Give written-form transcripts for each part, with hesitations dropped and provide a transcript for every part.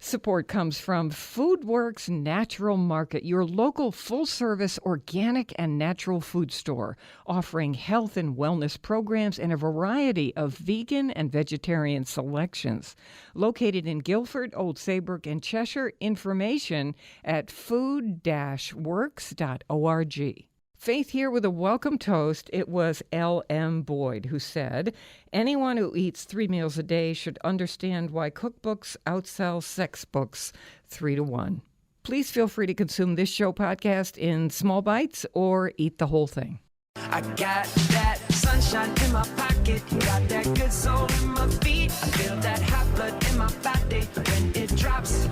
support comes from FoodWorks Natural Market, your local full-service organic and natural food store, offering health and wellness programs and a variety of vegan and vegetarian selections. Located in Guilford, Old Saybrook, and Cheshire, information at food-works.org. Faith here with a welcome toast. It was L.M. Boyd who said, anyone who eats 3 meals a day should understand why cookbooks outsell sex books 3-1. Please feel free to consume this show podcast in small bites or eat the whole thing. I got that sunshine in my pocket, got that good soul in my feet. I feel that hot blood in my body when it drops.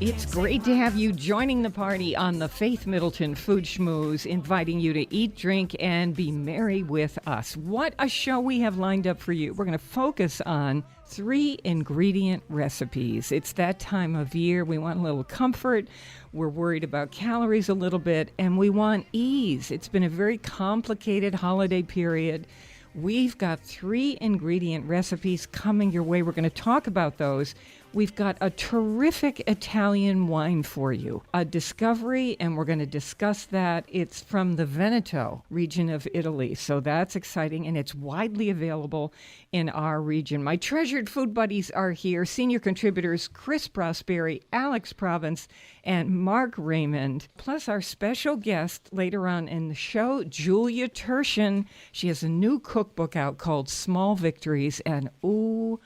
It's great to have you joining the party on the Faith Middleton Food Schmooze, inviting you to eat, drink, and be merry with us. What a show we have lined up for you. We're going to focus on 3-ingredient recipes. It's that time of year. We want a little comfort. We're worried about calories a little bit, and we want ease. It's been a very complicated holiday period. We've got 3-ingredient recipes coming your way. We're going to talk about those. We've got a terrific Italian wine for you, a discovery, and we're going to discuss that. It's from the Veneto region of Italy, so that's exciting, and it's widely available in our region. My treasured food buddies are here, senior contributors Chris Prosperi, Alex Province, and Mark Raymond, plus our special guest later on in the show, Julia Tertian. She has a new cookbook out called Small Victories, and ooh,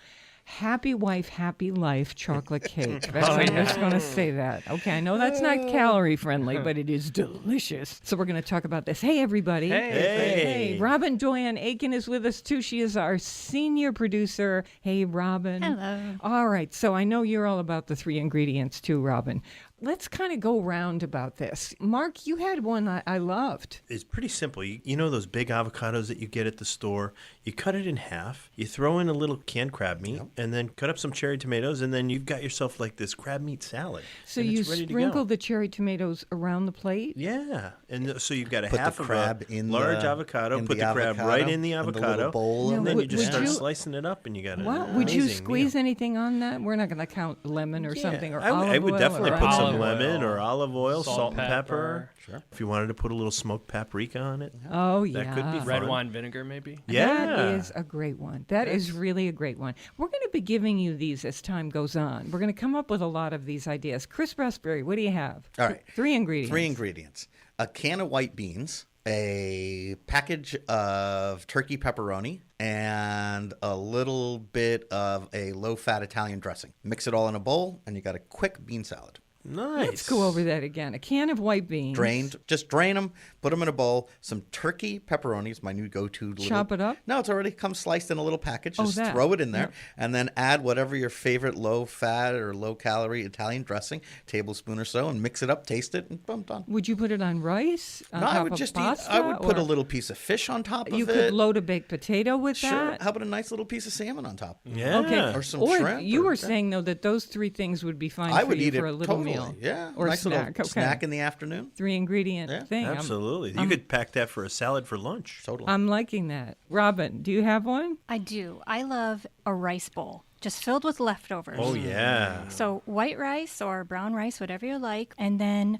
Happy Wife, Happy Life chocolate cake. I'm just going to say that. Okay, I know that's not calorie friendly, but it is delicious. So we're going to talk about this. Hey, everybody. Hey. Robin Joanne Aiken is with us, too. She is our senior producer. Hey, Robin. Hello. All right, so I know you're all about the 3 ingredients, too, Robin. Let's kind of go round about this. Mark, you had one I loved. It's pretty simple. You know those big avocados that you get at the store? You cut it in half, you throw in a little canned crab meat, and then cut up some cherry tomatoes, and then you've got yourself like this crab meat salad. So you sprinkle the cherry tomatoes around the plate? Yeah. And so you've got a put half the of crab a in large avocado, put the crab right in the avocado, bowl, and then you just start you slicing it up, and you got an Wow. Would you amazing squeeze meal. anything on that? We're not going to count lemon or something, or I olive would oil definitely or put some olive lemon oil. or olive oil, salt and pepper. Sure. If you wanted to put a little smoked paprika on it. Oh, yeah. That could be Red fun. wine vinegar, maybe? Yeah. That is a great one. That is really a great one. We're going to be giving you these as time goes on. We're going to come up with a lot of these ideas. Chris Raspberry, what do you have? All right. 3 ingredients. 3 ingredients. A can of white beans, a package of turkey pepperoni, and a little bit of a low-fat Italian dressing. Mix it all in a bowl, and you got a quick bean salad. Nice. Let's go over that again. A can of white beans. Drained. Just drain them, put them in a bowl. Some turkey pepperonis, my new go-to. Chop it up? No, it's already come sliced in a little package. Just that. throw it in there. Yep. And then add whatever your favorite low-fat or low-calorie Italian dressing, tablespoon or so, and mix it up, taste it, and boom, done. Would you put it on rice? On No, top I would of just pasta, I would put or a little piece of fish on top of it. You could load a baked potato with Sure. that? How about a nice little piece of salmon on top? Yeah. Okay. Or some or shrimp. you or- were saying, though, that those 3 things would be fine I for would you eat for it a little totally. meal. Yeah. Or nice snack. little snack in the afternoon. 3-ingredient Yeah. thing. Absolutely. You could pack that for a salad for lunch. Totally. I'm liking that. Robin, do you have one? I do. I love a rice bowl, just filled with leftovers. Oh, yeah. So white rice or brown rice, whatever you like, and then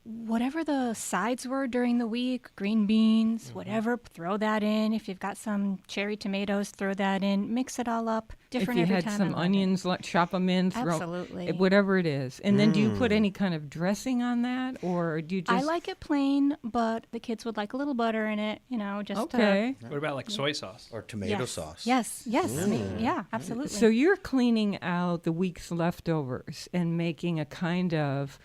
whatever the sides were during the week, green beans, whatever, throw that in. If you've got some cherry tomatoes, throw that in. Mix it all up. Different if you every had time. some I love onions, chop them in, throw Absolutely. whatever it is. And then do you put any kind of dressing on that, or do you it. just? I like it plain, but the kids would like a little butter in it, just Okay. What about like soy sauce? Or tomato yes. sauce. Yes, yeah, absolutely. So you're cleaning out the week's leftovers and making a kind of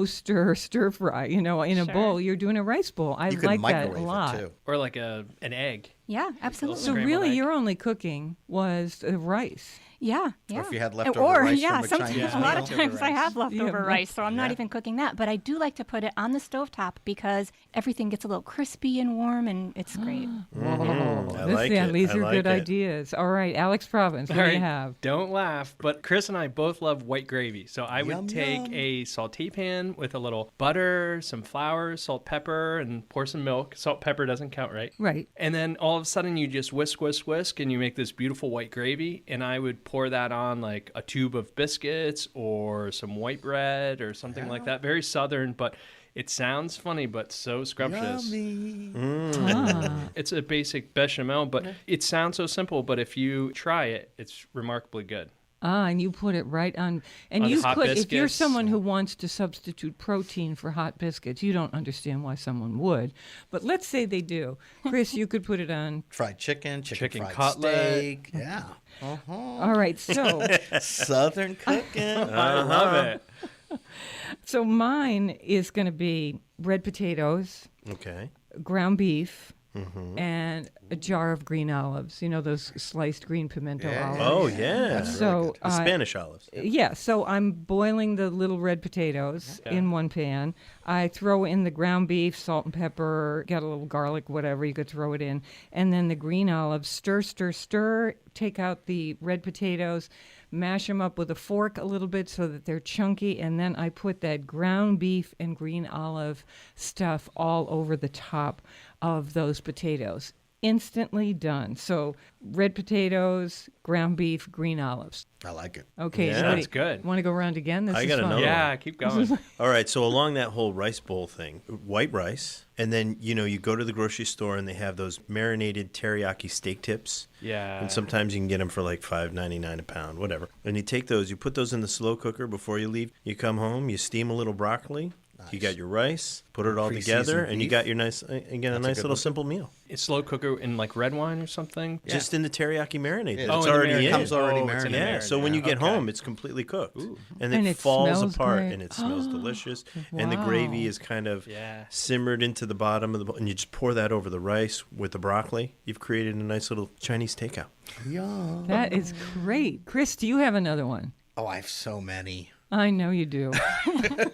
stir fry, in a Sure. bowl. You're doing a rice bowl. I You could like that microwave a lot. it too. Or like an egg. yeah, absolutely. So Scrambled really, egg. your only cooking was the rice. Yeah. Or if you had And- leftover rice yeah, from a sometimes Chinese a lot meal. of times I have leftover Yeah, rice, so I'm not yeah. even cooking that. But I do like to put it on the stovetop because everything gets a little crispy and warm, and it's great. I like it. These I are like good it. ideas. All right, Alex Province, what All do you right, have? Don't laugh, but Chris and I both love white gravy. So I would Yum, take yum. a saute pan with a little butter, some flour, salt, pepper, and pour some milk. Salt, pepper doesn't count, right? Right. And then all of a sudden you just whisk, and you make this beautiful white gravy. And I would pour that on like a tube of biscuits or some white bread or something like that. Very Southern, but it sounds funny, but so scrumptious. It's a basic bechamel, but it sounds so simple. But if you try it, it's remarkably good. And you put it right on. And On you hot could, if you're biscuits. someone who wants to substitute protein for hot biscuits, you don't understand why someone would. But let's say they do. Chris, you could put it on. Fried chicken fried cutlet. steak. Yeah. All right, so Southern cooking. I love it. so mine is going to be red potatoes, Okay. ground beef, and a jar of green olives. You know, those sliced green pimento olives. Oh, yeah. So The Spanish olives. yeah, so I'm boiling the little red potatoes in one pan. I throw in the ground beef, salt and pepper, got a little garlic, whatever, you could throw it in. And then the green olives, stir, stir, stir, take out the red potatoes, mash them up with a fork a little bit so that they're chunky, and then I put that ground beef and green olive stuff all over the top of those potatoes. Instantly done. So red potatoes, ground beef, green olives. I like it. Okay, Yeah. everybody That's good. Want to go around again? This I is got fun. another Yeah, keep going. All right, so along that whole rice bowl thing, white rice, and then, you go to the grocery store and they have those marinated teriyaki steak tips. Yeah. And sometimes you can get them for like $5.99 a pound, whatever. And you take those, you put those in the slow cooker before you leave. You come home, you steam a little broccoli. You got your rice, put it all Pre-seasoned together, and you beef. got your nice, again, a nice good little one. simple meal. It's slow cooker in like red wine or something. Just in the teriyaki marinade. Yeah. That's in the already marinade. in. Comes already it's in the Yeah, marinade. so when you get Okay. home, it's completely cooked. And And it it falls smells apart, great. and it smells delicious. And the Wow. gravy is kind of Yeah. simmered into the bottom of the bowl, and you just pour that over the rice with the broccoli. You've created a nice little Chinese takeout. Yeah. That is great. Chris, do you have another one? Oh, I have so many. I know you do.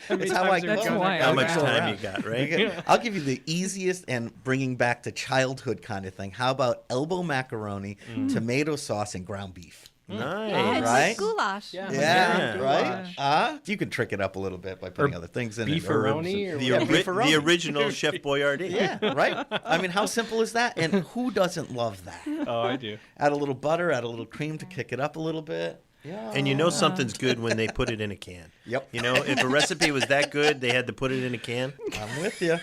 It's how I That's go. why How I much asked. time you got, right? I'll give you the easiest and bringing back to childhood kind of thing. How about elbow macaroni, tomato sauce, and ground beef? Nice. Yeah, it's Right? like goulash. Yeah. Yeah, Yeah. right? You can trick it up a little bit by putting other things in it. herbs beefaroni and- or The, Yeah, beefaroni. the original Chef Boyardee. Yeah, right? I mean, how simple is that? And who doesn't love that? Oh, I do. Add a little butter, add a little cream to kick it up a little bit. Yeah. And you know something's good when they put it in a can. Yep. You know, if a recipe was that good, they had to put it in a can. I'm with you.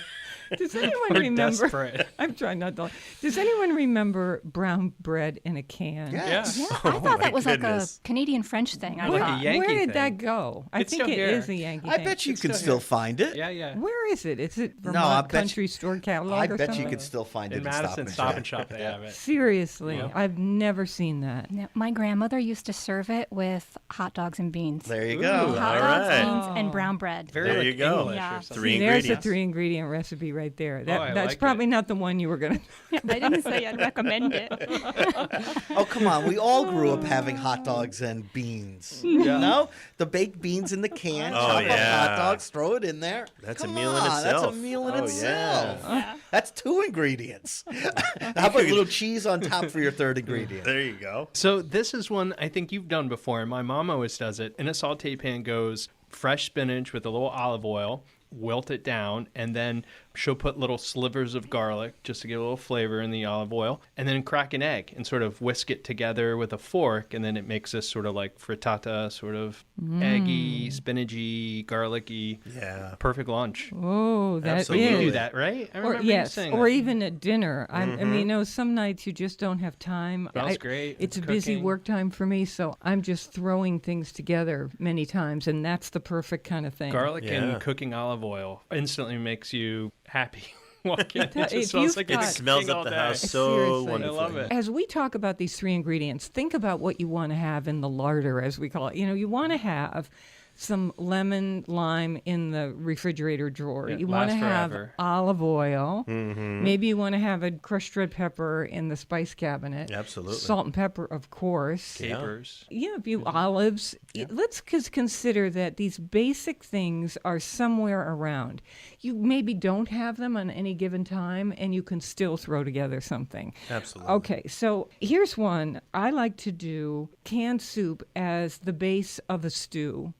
Does anyone We're remember? desperate. I'm trying not to. Does anyone remember brown bread in a can? Yes. Yeah, I thought that was goodness. like a Canadian French thing. I Like a thought. Yankee Where did thing. that go? I It's think still it here. is a Yankee I thing. bet you It's can still still here. find it. Yeah, yeah. Where is it? Is it No, I Vermont bet Country Store catalog I or bet something? you could still find it In in Madison Stop and Shop, they have it. Seriously, Yeah. I've never seen that. Now, my grandmother used to serve it with hot dogs and beans. There you Ooh, go. Hot all dogs, right. beans, and brown bread. Very There like you go. English Yeah. or something. Three There's ingredients. a 3-ingredient recipe right there. That, I that's like probably it. not the one you were going to. I didn't say I'd recommend it. Oh, come on. We all grew up having hot dogs and beans. You know? The baked beans in the can, Oh, chop up yeah. hot dogs, throw it in there. That's a Come meal in on, itself. That's a meal in Oh, itself. Yeah. That's 2 ingredients. How about a little cheese on top for your 3rd ingredient? There you go. So this is one I think you've done before, and my mom always does it. In a saute pan goes fresh spinach with a little olive oil, wilt it down, and then she'll put little slivers of garlic just to get a little flavor in the olive oil, and then crack an egg and sort of whisk it together with a fork, and then it makes this sort of like frittata, sort of eggy, spinachy, garlicky, Yeah. perfect lunch. Oh, that Absolutely. You is. do that, right? I Or, remember you yes, saying or that. even at dinner. I mean, you know, some nights you just don't have time. Smells great. It's a It's busy cooking. work time for me, so I'm just throwing things together many times, and that's the perfect kind of thing. Garlic Yeah. and cooking olive oil instantly makes you happy. Walk in, it If just smells you've like got- It it's smells cooking all up the day. house so Seriously. wonderfully. I love it. As we talk about these 3 ingredients, think about what you want to have in the larder, as we call it. You know, you want to have some lemon, lime in the refrigerator drawer. Yeah, You want to lasts have forever. olive oil. Mm-hmm. Maybe you want to have a crushed red pepper in the spice cabinet. Absolutely. Salt and pepper, of course. Capers. Yeah, a few olives. Let's just consider that these basic things are somewhere around. You maybe don't have them on any given time, and you can still throw together something. Absolutely. Okay, so here's one. I like to do canned soup as the base of a stew.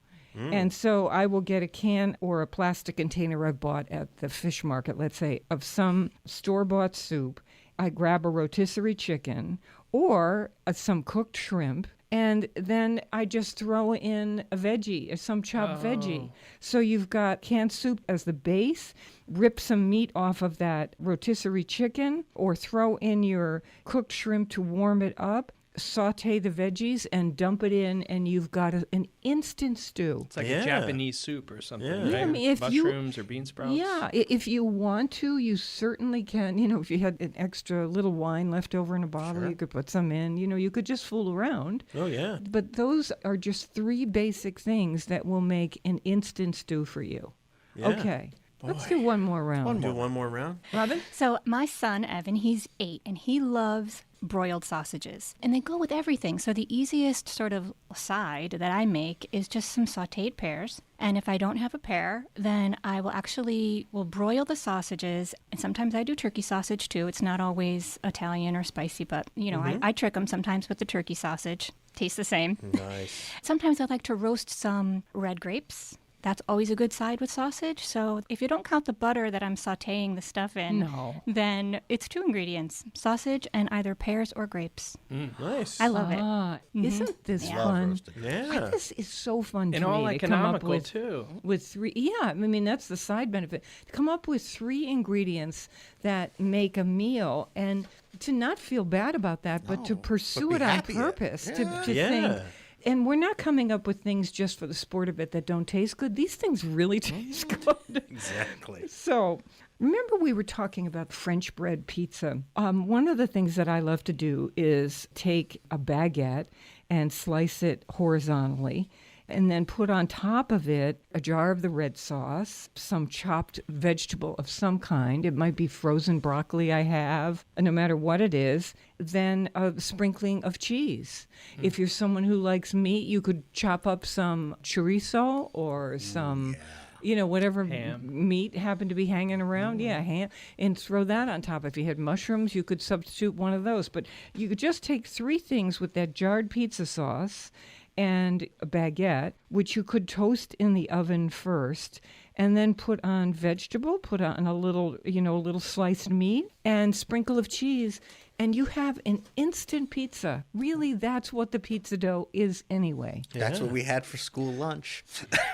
And so I will get a can or a plastic container I've bought at the fish market, let's say, of some store-bought soup. I grab a rotisserie chicken or some cooked shrimp, And then I just throw in a veggie, some chopped veggie. So you've got canned soup as the base, rip some meat off of that rotisserie chicken, or throw in your cooked shrimp to warm it up, saute the veggies and dump it in, and you've got an instant stew. It's like a Japanese soup or something, Yeah. right? Yeah, I mean, if Mushrooms or bean sprouts. Yeah, if you want to, you certainly can. If you had an extra little wine left over in a bottle, you could put some in. You could just fool around. Oh, yeah. But those are just 3 basic things that will make an instant stew for you. Yeah. Okay, let's do one more round. Do one more round? Robin? So my son, Evan, he's 8, and he loves broiled sausages. And they go with everything. So the easiest sort of side that I make is just some sautéed pears. And if I don't have a pear, then I will broil the sausages. And sometimes I do turkey sausage too. It's not always Italian or spicy, but, I trick them sometimes with the turkey sausage. Tastes the same. Nice. Sometimes I like to roast some red grapes. That's always a good side with sausage. So if you don't count the butter that I'm sautéing the stuff in, then it's 2 ingredients, sausage and either pears or grapes. Nice. I love it. Isn't this Yeah. fun? roasted. Yeah. This is so fun And to all me to come up economical, with, too. with 3. Yeah, I mean, that's the side benefit. To come up with 3 ingredients that make a meal and to not feel bad about that, but to pursue be it on happy at it. purpose. To Yeah. think. And we're not coming up with things just for the sport of it that don't taste good. These things really taste good. Exactly. So, remember we were talking about French bread pizza. One of the things that I love to do is take a baguette and slice it horizontally, and then put on top of it a jar of the red sauce, some chopped vegetable of some kind. It might be frozen broccoli I have, no matter what it is. Then a sprinkling of cheese. If you're someone who likes meat, you could chop up some chorizo or some... whatever meat happened to be hanging around. Yeah, ham. And throw that on top. If you had mushrooms, you could substitute one of those. But you could just take 3 things with that jarred pizza sauce and a baguette, which you could toast in the oven first, and then put on vegetable, put on a little sliced meat, and sprinkle of cheese, and you have an instant pizza. Really, that's what the pizza dough is anyway. That's what we had for school lunch.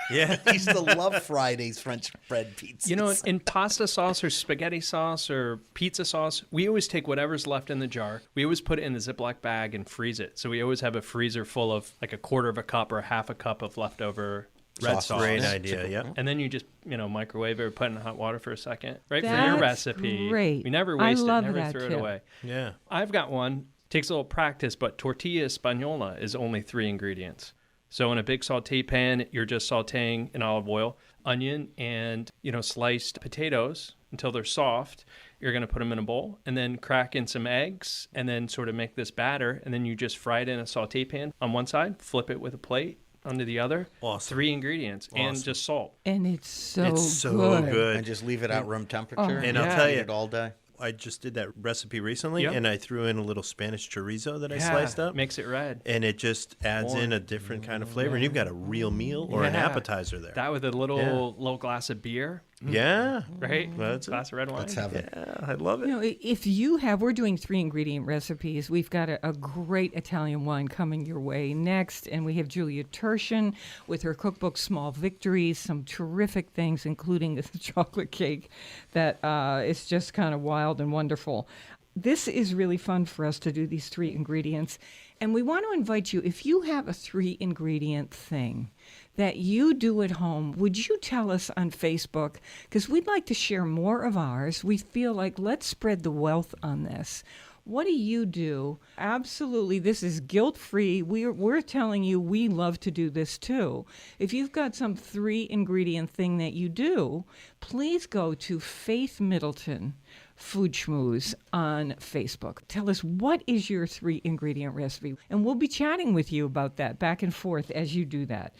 Yeah. I used to love Friday's French bread pizzas. In pasta sauce or spaghetti sauce or pizza sauce, we always take whatever's left in the jar. We always put it in the Ziploc bag and freeze it. So we always have a freezer full of like a quarter of a cup or half a cup of leftover red sauce. Great idea, yeah. And then you just, microwave it or put it in hot water for a second. Right, for your That's recipe. great. We never I waste love it, never that throw tip. it away. Yeah. I've got one. Takes a little practice, but tortilla española is only 3 ingredients. So in a big saute pan, you're just sauteing in olive oil, onion, and sliced potatoes until they're soft. You're going to put them in a bowl and then crack in some eggs and then sort of make this batter. And then you just fry it in a saute pan on one side, flip it with a plate onto the other. Awesome. 3 ingredients and just salt. And it's so good. And just leave it at room temperature. And I'll tell eat you, it all day. I just did that recipe recently, Yep. and I threw in a little Spanish chorizo that I sliced up. Makes it red. And it just adds in a different kind of flavor. And you've got a real meal or an Yeah. appetizer there. That with a little glass of beer, Yeah. right? That's it. Glass of red wine. Let's have it. Yeah, I love it. If you have, we're doing 3 ingredient recipes. We've got a great Italian wine coming your way next. And we have Julia Turshen with her cookbook, Small Victories, some terrific things, including this chocolate cake that is just kind of wild and wonderful. This is really fun for us to do these 3 ingredients. And we want to invite you, if you have a 3 ingredient thing that you do at home, would you tell us on Facebook? Because we'd like to share more of ours. We feel like let's spread the wealth on this. What do you do? Absolutely, this is guilt-free. We're telling you we love to do this too. If you've got some 3 ingredient thing that you do, please go to Faith Middleton Food Schmooze on Facebook. Tell us, what is your 3 ingredient recipe? And we'll be chatting with you about that back and forth as you do that.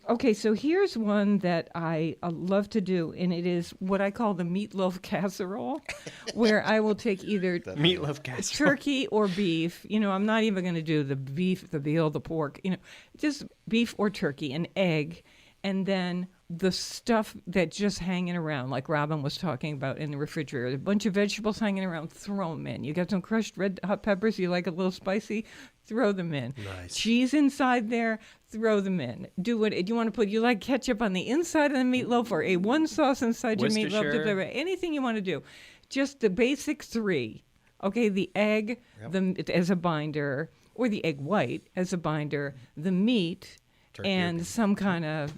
Okay, so here's one that I love to do, and it is what I call the meatloaf casserole, where I will take either Meatloaf casserole. turkey or beef. I'm not even going to do the beef, the veal, the pork, just beef or turkey, an egg, and then the stuff that's just hanging around, like Robin was talking about in the refrigerator. A bunch of vegetables hanging around, throw them in. You got some crushed red hot peppers, you like a little spicy, throw them in. Nice. Cheese inside there, throw them in. Do you want to put? You like ketchup on the inside of the meatloaf or A1 sauce inside your meatloaf? Worcestershire. Anything you want to do. Just the basic three. Okay, the egg as a binder, or the egg white as a binder, the meat, Turkey or and beef. some kind of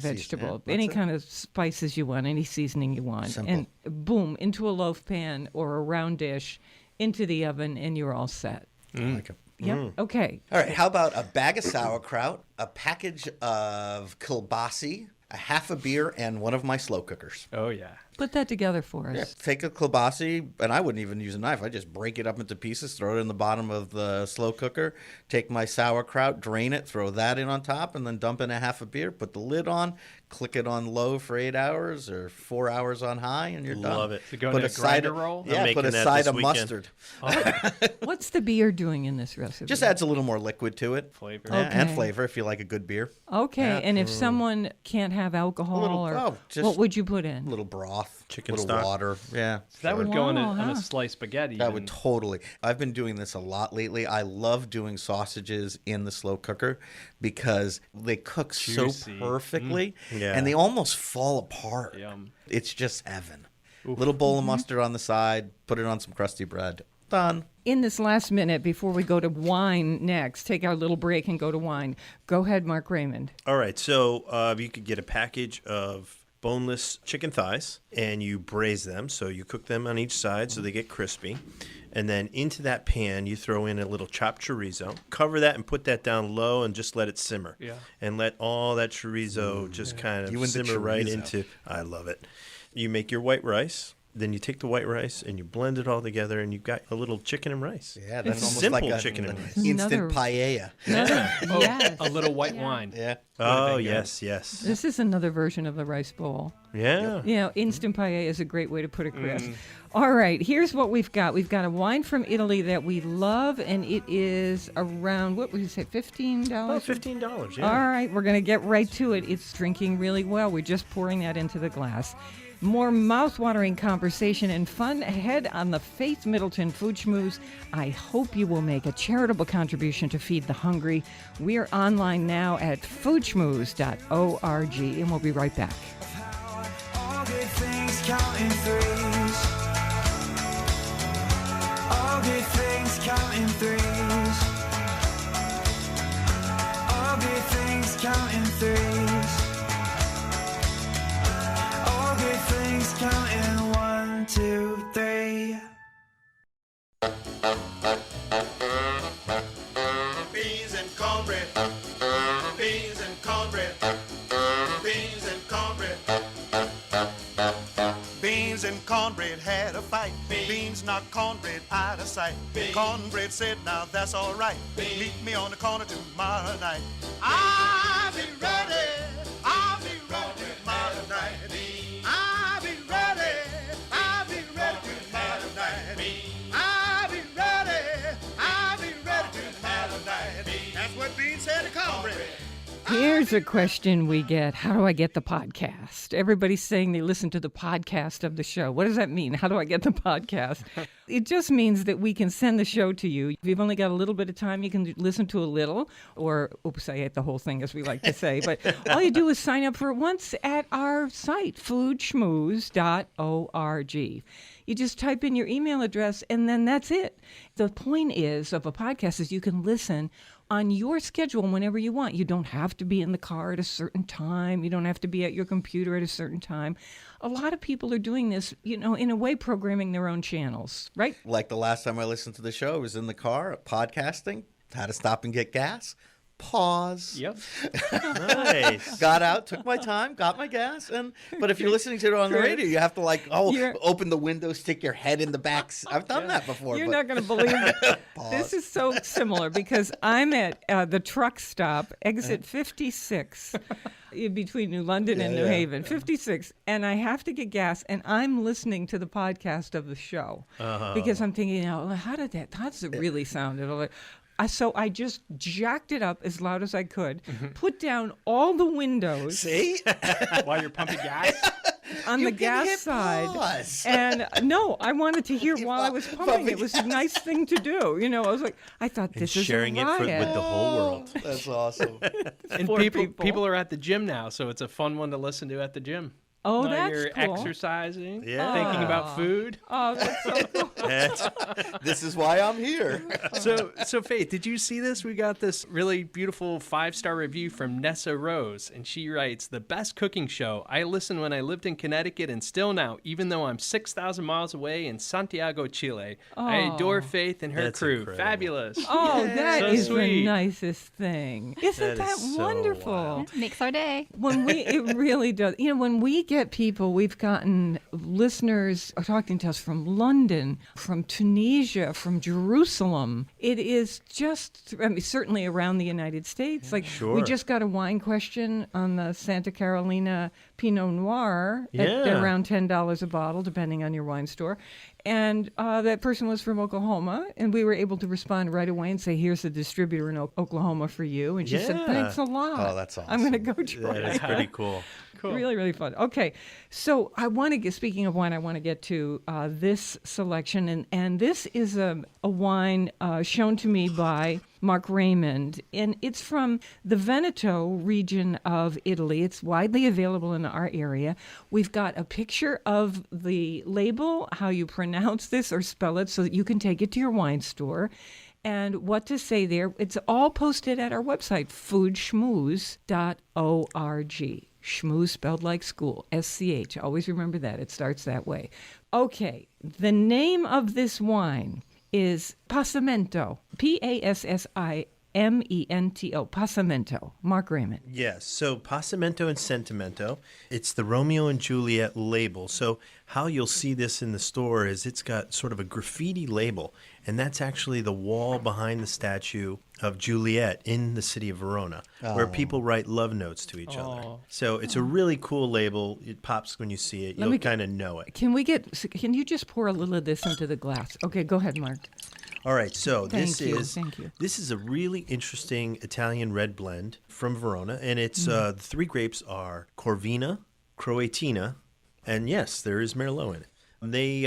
vegetable, yeah, any that's it. kind of spices you want, any seasoning you want, Simple. and boom, into a loaf pan or a round dish, into the oven, and you're all set. I like it. Yep. Okay. All right, how about a bag of sauerkraut, a package of kielbasi, a half a beer, and one of my slow cookers. Oh, yeah. Put that together for us. Yeah, take a kielbasi, and I wouldn't even use a knife. I just break it up into pieces, throw it in the bottom of the slow cooker, take my sauerkraut, drain it, throw that in on top, and then dump in a half a beer, put the lid on, click it on low for 8 hours or 4 hours on high, and you're done. Love it. To go Put in a side grinder of, roll? I'm Yeah, making put a that side this of weekend. mustard. What's the beer doing in this recipe? Just adds a little more liquid to it. Flavor. Yeah, and Okay. flavor if you like a good beer. Okay, Yeah. and if someone can't have alcohol, just what would you put in? A little broth, Chicken little stock. water. Yeah. That would go in Wow, on huh? a sliced spaghetti. That and- would totally. I've been doing this a lot lately. I love doing sausages in the slow cooker because they cook Juicy. so perfectly Yeah. and they almost fall apart. Yum. It's just heaven. Little bowl of mustard on the side, put it on some crusty bread. Done. In this last minute, before we go to wine next, take our little break and go to wine. Go ahead, Mark Raymond. All right, so you could get a package of boneless chicken thighs, and you braise them. So you cook them on each side so they get crispy. And then into that pan, you throw in a little chopped chorizo. Cover that and put that down low and just let it simmer. Yeah. And let all that chorizo just kind You of and the simmer right chorizo. into. I love it. You make your white rice. Then you take the white rice and you blend it all together, and you've got a little chicken and rice. Yeah, that's It's almost simple like a chicken and rice. instant Another- paella. Oh, Yes. a little white wine. Yeah. Oh, big yes, yes. This is another version of the rice bowl. Yeah. You know, instant paella is a great way to put it, Chris. All right, here's what we've got. We've got a wine from Italy that we love, and it is around, what would you say, $15? About $15, yeah. All right, we're going to get right to it. It's drinking really well. We're just pouring that into the glass. More mouth-watering conversation and fun ahead on the Faith Middleton Food Schmooze. I hope you will make a charitable contribution to feed the hungry. We're online now at foodschmooze.org, and we'll be right back. All good things count in threes. All good things count in threes. All good things count in threes. All good things count in 1, 2, 3. Beans and cornbread. Beans and cornbread. Beans and cornbread. Beans and cornbread had a fight. Beans knocked cornbread out of sight. Cornbread said, now that's all right. Meet me on the corner tomorrow night. I'll be ready. I'll be ready tomorrow night. I'll be ready. I'll be ready tomorrow night. I'll be ready. I'll be ready tomorrow night. That's what Beans said to cornbread. Here's a question we get. How do I get the podcast? Everybody's saying they listen to the podcast of the show. What does that mean? How do I get the podcast? It just means that we can send the show to you. If you've only got a little bit of time, you can listen to a little, or, oops, I ate the whole thing, as we like to say. But all you do is sign up for it once at our site, foodschmooze.org. You just type in your email address, and then that's it. The point is of a podcast is you can listen on your schedule whenever you want. You don't have to be in the car at a certain time. You don't have to be at your computer at a certain time. A lot of people are doing this, you know, in a way, programming their own channels, right? Like the last time I listened to the show, I was in the car podcasting, had to stop and get gas. Pause. Yep. Nice. Got out, took my time, got my gas, but if you're listening to it on the radio, you have to You're- open the window, stick your head in the back. I've done that before. You're but not going to believe it. Pause. This is so similar because I'm at the truck stop, exit 56, in between New London and New yeah. Haven, 56, and I have to get gas, and I'm listening to the podcast of the show because I'm thinking, how does it really sound? So I just jacked it up as loud as I could, put down all the windows. See? While you're pumping gas. on You the can gas hit side. pause. And no, I wanted to hear while I was pumping. It was a nice thing to do. You know, I was like, I thought And this is sharing a it riot. with the whole world. That's awesome. And Poor people are at the gym now, so it's a fun one to listen to at the gym. Oh, While that's you're cool. exercising, Yeah. thinking about food. Oh, that's so cool. This is why I'm here. So Faith, did you see this? We got this really beautiful 5-star review from Nessa Rose, and she writes, "The best cooking show. I listened when I lived in Connecticut and still now, even though I'm 6,000 miles away in Santiago, Chile. I adore Faith and her That's crew. incredible. Fabulous." Oh, that So is sweet. the nicest thing. Isn't That that is so wonderful? wild. Makes our day. It really does. You know, when we get people, we've gotten listeners talking to us from London, from Tunisia, from Jerusalem. It is just, I mean, certainly around the United States. Like, Sure. we just got a wine question on the Santa Carolina Pinot Noir at Yeah. around $10 a bottle, depending on your wine store. And that person was from Oklahoma, and we were able to respond right away and say, here's the distributor in Oklahoma for you. And she said, Yeah. thanks a lot. Oh, that's I'm going to awesome. go try That is pretty cool. Cool. Really, really fun. Okay, so I want to get, speaking of wine, I want to get to this selection. And this is a wine shown to me by Mark Raymond. And it's from the Veneto region of Italy. It's widely available in our area. We've got a picture of the label, how you pronounce this or spell it, so that you can take it to your wine store. And what to say there. It's all posted at our website, foodschmooze.org. Schmooze spelled like school, SCH. Always remember that. It starts that way. Okay, the name of this wine is Passamento, Passimento, Passamento. Mark Raymond. Yes. So Passamento and Sentimento, it's the Romeo and Juliet label. So how you'll see this in the store is it's got sort of a graffiti label, and that's actually the wall behind the statue of Juliet in the city of Verona, where people write love notes to each other. So it's a really cool label. It pops when you see it. You'll kind of know it. Can you just pour a little of this into the glass? Okay, go ahead, Mark. All right, so Thank you. This is a really interesting Italian red blend from Verona, and it's the three grapes are Corvina, Croatina, and yes, there is Merlot in it. They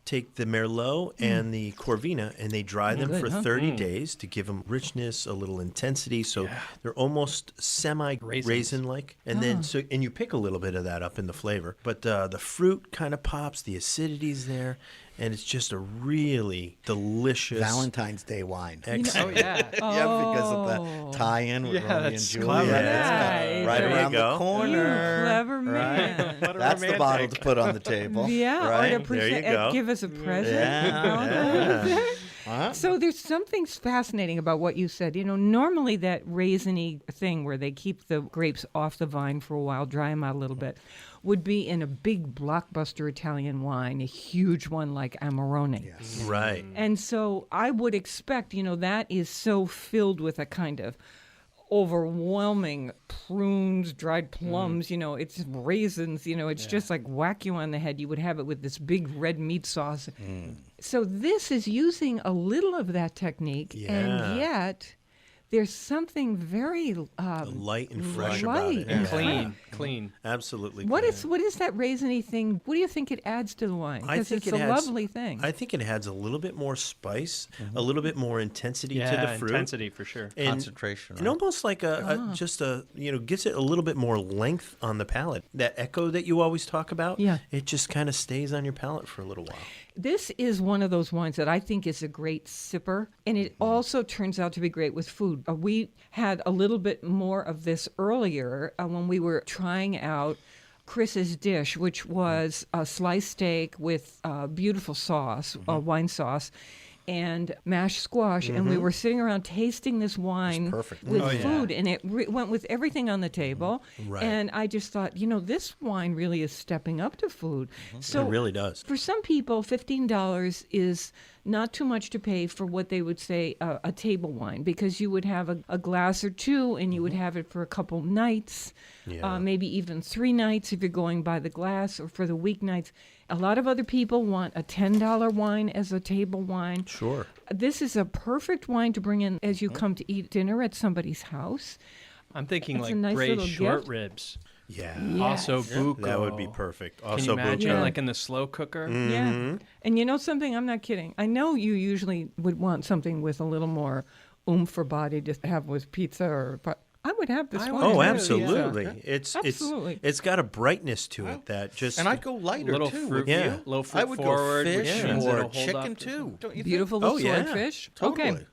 take the Merlot and the Corvina and they dry them for 30 days to give them richness, a little intensity. So they're almost semi-raisin-like. And then and you pick a little bit of that up in the flavor. But the fruit kind of pops, the acidity's there. And it's just a really delicious Valentine's Day wine. Oh, yeah. Yeah, because of the tie-in with Romeo and that's Juliet. clever. Yeah. Right There you around go. the corner. Clever man. What a That's the bottle romantic. to put on the table. Yeah, right? or to There you go. give us a present. Yeah. So there's something fascinating about what you said. You know, normally that raisiny thing where they keep the grapes off the vine for a while, dry them out a little bit, would be in a big blockbuster Italian wine, a huge one like Amarone. Yes. Right. And so I would expect, you know, that is so filled with a kind of overwhelming prunes, dried plums, you know, it's raisins, you know, it's just like whack you on the head. You would have it with this big red meat sauce. So this is using a little of that technique, and yet there's something very Light and fresh light about it. and Clean. Absolutely. What clean. is that raisiny thing? What do you think it adds to the wine? I Because think it's it a adds- lovely thing. I think it adds a little bit more spice, a little bit more intensity to the fruit. Intensity for sure. And- Concentration, And right? almost like gives it a little bit more length on the palate. That echo that you always talk about, it just kind of stays on your palate for a little while. This is one of those wines that I think is a great sipper, and it also turns out to be great with food. We had a little bit more of this earlier when we were trying out Chris's dish, which was a sliced steak with beautiful sauce, wine sauce, and mashed squash, and we were sitting around tasting this wine perfect. with Oh, yeah. food, and it went with everything on the table. Right. And I just thought, you know, this wine really is stepping up to food. So It really does. for some people, $15 is not too much to pay for what they would say a table wine, because you would have a glass or two and you would have it for a couple nights, Yeah. maybe even 3 nights if you're going by the glass, or for the weeknights. A lot of other people want a $10 wine as a table wine. Sure. This is a perfect wine to bring in as you come to eat dinner at somebody's house. I'm thinking That's a like nice braised little short gift. ribs. Yeah. Also, Yes. buco. That would be perfect. Can Also, you imagine, buco. like in the slow cooker? Yeah. And you know something? I'm not kidding. I know you usually would want something with a little more oomph for body to have with pizza or. But I would have this one. Oh, too. absolutely. Yeah. Absolutely. It's got a brightness to it that just And I'd go lighter Little too. fruit, Yeah. little fruit I would forward, go which fish means or it'll hold chicken up. too. Don't you think? Beautiful Oh, little yeah. swordfish. Totally. Okay.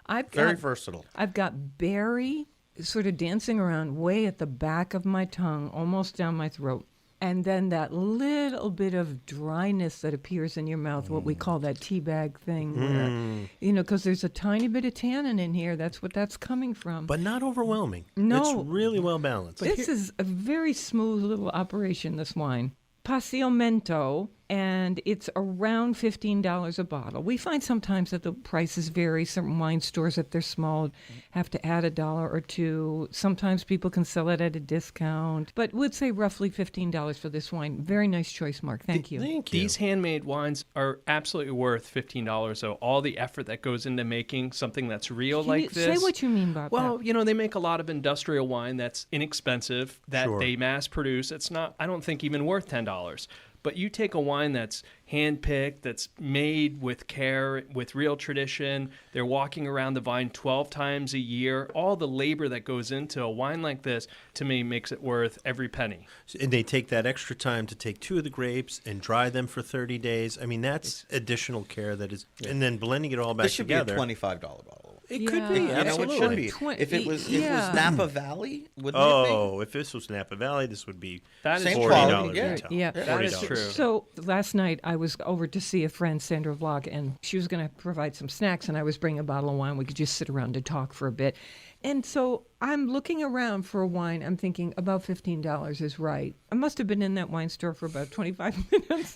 I've Very got, versatile. I've got berry sort of dancing around way at the back of my tongue, almost down my throat. And then that little bit of dryness that appears in your mouth, what we call that tea bag thing, where, you know, because there's a tiny bit of tannin in here. That's what that's coming from. but not overwhelming. No. It's really well balanced. This is a very smooth little operation, this wine. Passiomento, and it's around $15 a bottle. We find sometimes that the prices vary. Certain wine stores, if they're small, have to add $1 or $2. Sometimes people can sell it at a discount, but we'd say roughly $15 for this wine. Very nice choice, Mark. Thank you. Thank you. These handmade wines are absolutely worth $15. So all the effort that goes into making something that's real Can like you this. say what you mean by Well, that? you know, they make a lot of industrial wine that's inexpensive, that Sure. they mass produce. It's not, I don't think, even worth $10. But you take a wine that's hand-picked, that's made with care, with real tradition. They're walking around the vine 12 times a year. All the labor that goes into a wine like this, to me, makes it worth every penny. And they take that extra time to take 2 of the grapes and dry them for 30 days. I mean, that's additional care that is, and then blending it all back This should together. be a $25 bottle. It Yeah. could be, You You know, absolutely. it should be. Twen- If it was yeah. Napa Valley, wouldn't Oh, if this was Napa Valley, this would be That is Same true. quality, $40 yeah. retail. Yeah, That is $40. true. So last night I was over to see a friend, Sandra Vlog, and she was going to provide some snacks, and I was bringing a bottle of wine. We could just sit around and talk for a bit. And so I'm looking around for a wine. I'm thinking about $15 is right. I must have been in that wine store for about 25 minutes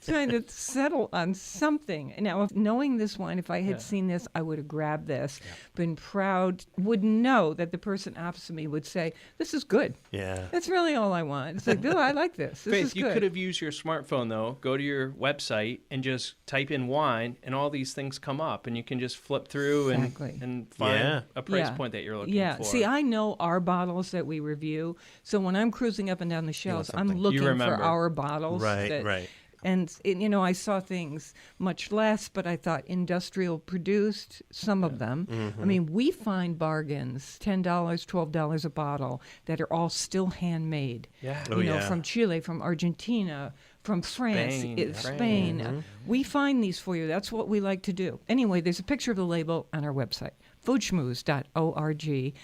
trying to settle on something. Now, knowing this wine, if I had seen this, I would have grabbed this, been proud, would know that the person opposite me would say, this is good. Yeah. That's really all I want. It's like, oh, I like this. This Faith, is you good. could have used your smartphone, though. Go to your website and just type in wine, and all these things come up, and you can just flip through Exactly. and find Yeah. a price point that you're looking for. See, I know our bottles that we review. So when I'm cruising up and down the shelves, I'm something. looking You for remember. our bottles. Right, right. And, you know, I saw things much less, but I thought industrial produced, some of them. I mean, we find bargains, $10, $12 a bottle, that are all still handmade. Yeah. You Oh, know, yeah. from Chile, from Argentina, from France, Spain, Spain. We find these for you. That's what we like to do. Anyway, there's a picture of the label on our website, foodschmooze.org.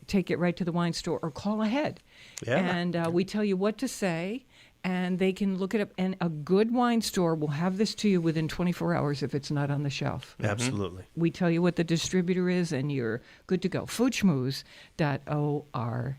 Take it right to the wine store or call ahead. Yeah. And we tell you what to say, and they can look it up. And a good wine store will have this to you within 24 hours if it's not on the shelf. Absolutely. We tell you what the distributor is, and you're good to go. foodschmooze.org.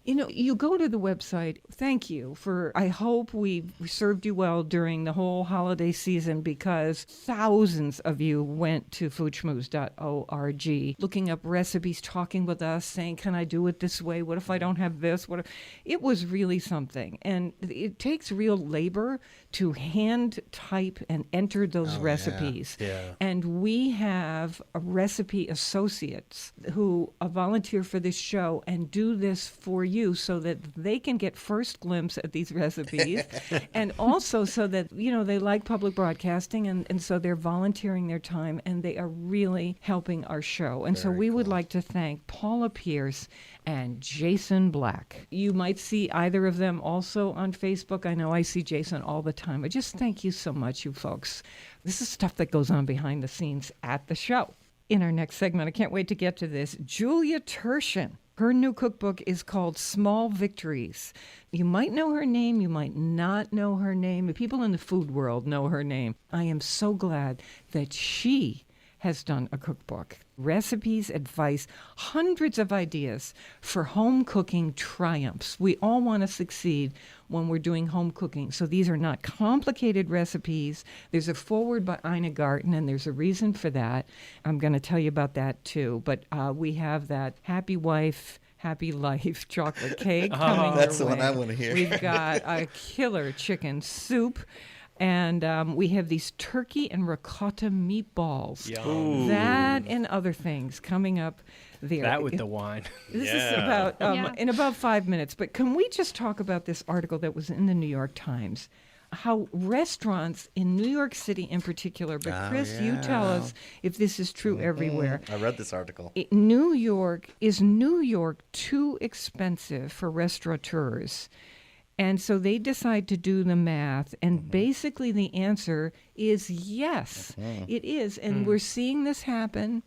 You know, you go to the website. Thank you for, I hope we served you well during the whole holiday season, because thousands of you went to foodschmooze.org looking up recipes, talking with us, saying, can I do it this way? What if I don't have this? What if... It was really something. And it takes real labor to hand type and enter those recipes. Yeah. And we have recipe associates who volunteer for this show and do this for you so that they can get first glimpse at these recipes and also so that, you know, they like public broadcasting and so they're volunteering their time and they are really helping our show. And so we would like to thank Paula Pierce and Jason Black. You might see either of them also on Facebook. I know I see Jason all the time. I just thank you so much, you folks. This is stuff that goes on behind the scenes at the show. In our next segment, I can't wait to get to this, Julia Turshen. Her new cookbook is called Small Victories. You might know her name, you might not know her name. People in the food world know her name. I am so glad that she has done a cookbook. Recipes, advice, hundreds of ideas for home cooking triumphs. We all want to succeed when we're doing home cooking. So these are not complicated recipes. There's a foreword by Ina Garten, and there's a reason for that. I'm going to tell you about that too. But we have that Happy Wife, Happy Life chocolate cake coming That's your the one way. I wanna hear. We've got a killer chicken soup. And we have these turkey and ricotta meatballs. Yum. That and other things coming up there. That with the wine. This is Yeah. about in about 5 minutes. But can we just talk about this article that was in the New York Times? How restaurants in New York City in particular, but Chris, you tell us if this is true everywhere. I read this article. New York too expensive for restaurateurs? And so they decide to do the math, and basically the answer is yes, it is. And we're seeing this happen.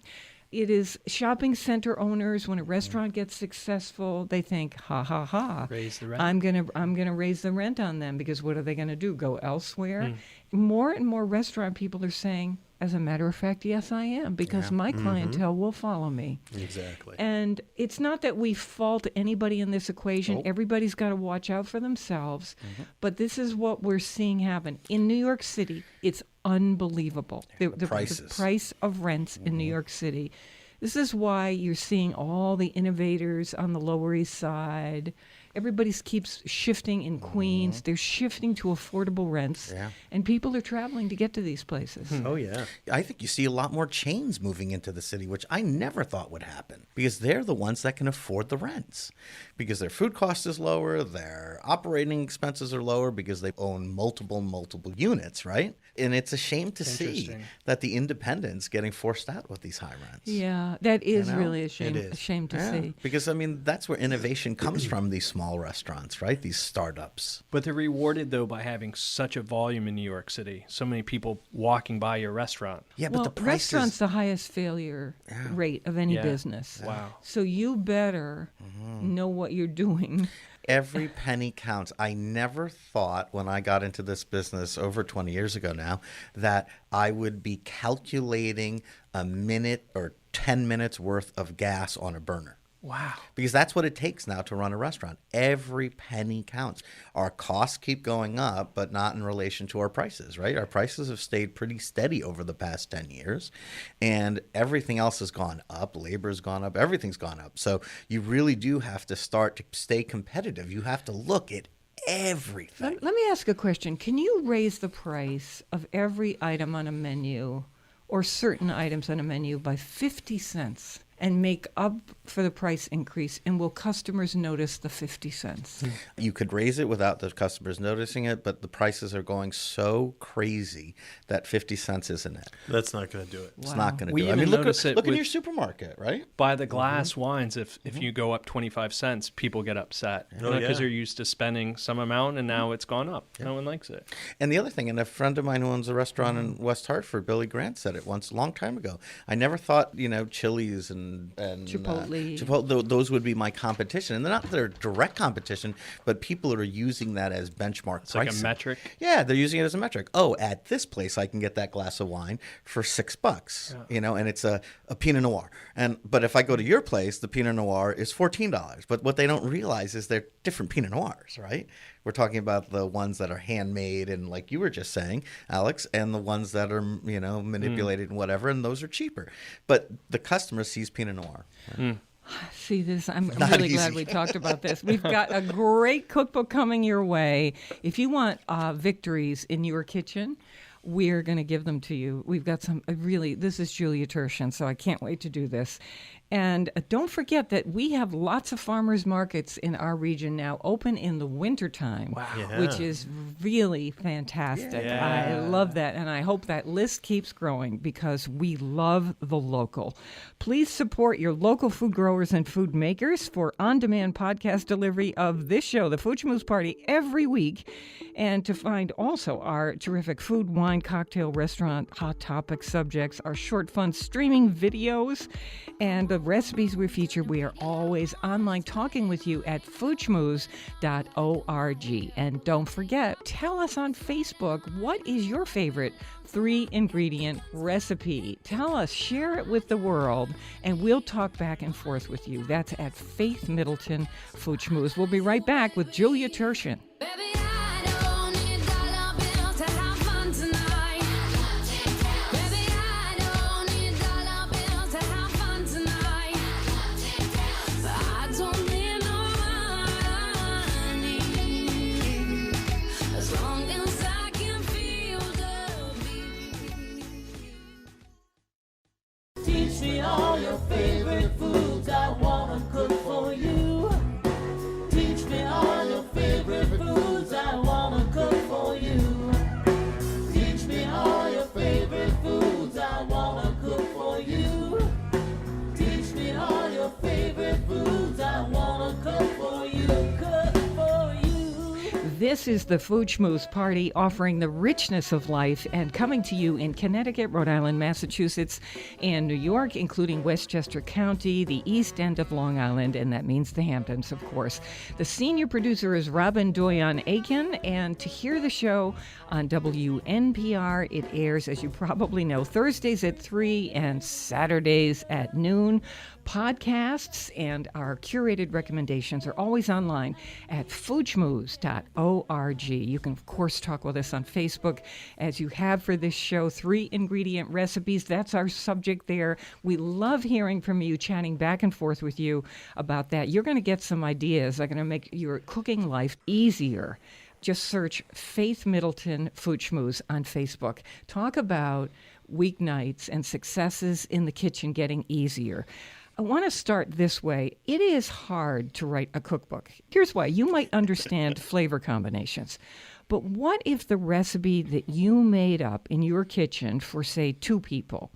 It is shopping center owners, when a restaurant gets successful, they think, ha, ha, ha. Raise the rent. I'm gonna raise the rent on them, because what are they going to do, go elsewhere? More and more restaurant people are saying, as a matter of fact, yes, I am, because my clientele will follow me. Exactly. And it's not that we fault anybody in this equation. Everybody's got to watch out for themselves. But this is what we're seeing happen. In New York City, it's unbelievable. The prices. price of rents in New York City. This is why you're seeing all the innovators on the Lower East Side. Everybody keeps shifting in Queens. They're shifting to affordable rents. Yeah. And people are traveling to get to these places. Oh, yeah. I think you see a lot more chains moving into the city, which I never thought would happen, because they're the ones that can afford the rents, because their food cost is lower, their operating expenses are lower, because they own multiple units, right? And it's a shame to see Interesting. that the independents getting forced out with these high rents. Yeah, that is know? really a shame. is. A shame to Yeah, see. because I mean that's where innovation comes from. These small restaurants, right? These startups. But they're rewarded, though, by having such a volume in New York City. So many people walking by your restaurant. Yeah, Well, but the prices. restaurant's the highest failure rate of any Yeah. business. Wow. So you better know what you're doing. Every penny counts. I never thought when I got into this business over 20 years ago now that I would be calculating a minute or 10 minutes worth of gas on a burner. Wow. Because that's what it takes now to run a restaurant. Every penny counts. Our costs keep going up, but not in relation to our prices, right? Our prices have stayed pretty steady over the past 10 years, and everything else has gone up. Labor's gone up. Everything's gone up. So you really do have to start to stay competitive. You have to look at everything. Let me ask a question. Can you raise the price of every item on a menu or certain items on a menu by 50 cents and make up for the price increase? And will customers notice the 50 cents? You could raise it without the customers noticing it, but the prices are going so crazy that 50 cents isn't it. That's not going to do it. It's not going to We do it. I even mean, look notice it at with- your supermarket, right? By the glass wines, if you go up 25 cents, people get upset. Because yeah. they're used to spending some amount, and now it's gone up. No one likes it. And the other thing, and a friend of mine who owns a restaurant in West Hartford, Billy Grant, said it once a long time ago. I never thought, Chili's and Chipotle. those would be my competition. And they're not their direct competition, but people are using that as benchmark It's like a pricing. metric. Yeah, they're using it as a metric. Oh, at this place, I can get that glass of wine for $6, and it's a Pinot Noir. But if I go to your place, the Pinot Noir is $14. But what they don't realize is they're different Pinot Noirs, right? We're talking about the ones that are handmade and, like you were just saying, Alex, and the ones that are, manipulated and whatever, and those are cheaper. But the customer sees Pinot Noir. See this? I'm Not really glad easy. we talked about this. We've got a great cookbook coming your way. If you want victories in your kitchen, we're going to give them to you. We've got some this is Julia Tertian, so I can't wait to do this. And don't forget that we have lots of farmers markets in our region now open in the wintertime, Yeah. which is really fantastic. Yeah. I love that, and I hope that list keeps growing because we love the local. Please support your local food growers and food makers for on-demand podcast delivery of this show, The Food Schmooze Party, every week, and to find also our terrific food, wine, cocktail, restaurant, hot topic subjects, our short, fun streaming videos, and the recipes we feature. We are always online talking with you at foodschmooze.org. And don't forget, tell us on Facebook, what is your favorite 3-ingredient recipe? Tell us, share it with the world, and we'll talk back and forth with you. That's at Faith Middleton Food Schmooze. We'll be right back with Julia Tertian. Baby, I don't need dollar bills to have fun tonight. Baby, I don't need dollar bills to have fun tonight. I don't need no money as long as I can feel This is the Food Schmooze Party, offering the richness of life and coming to you in Connecticut, Rhode Island, Massachusetts, and New York, including Westchester County, the east end of Long Island, and that means the Hamptons, of course. The senior producer is Robin Doyon-Aiken, and to hear the show on WNPR, it airs, as you probably know, Thursdays at 3 and Saturdays at noon. Podcasts and our curated recommendations are always online at foodschmooze.org. You can, of course, talk with us on Facebook, as you have for this show, 3-ingredient recipes. That's our subject there. We love hearing from you, chatting back and forth with you about that. You're going to get some ideas that are going to make your cooking life easier. Just search Faith Middleton Food Schmooze on Facebook. Talk about weeknights and successes in the kitchen getting easier. I want to start this way. It is hard to write a cookbook. Here's why. You might understand flavor combinations. But what if the recipe that you made up in your kitchen for, say, 2 people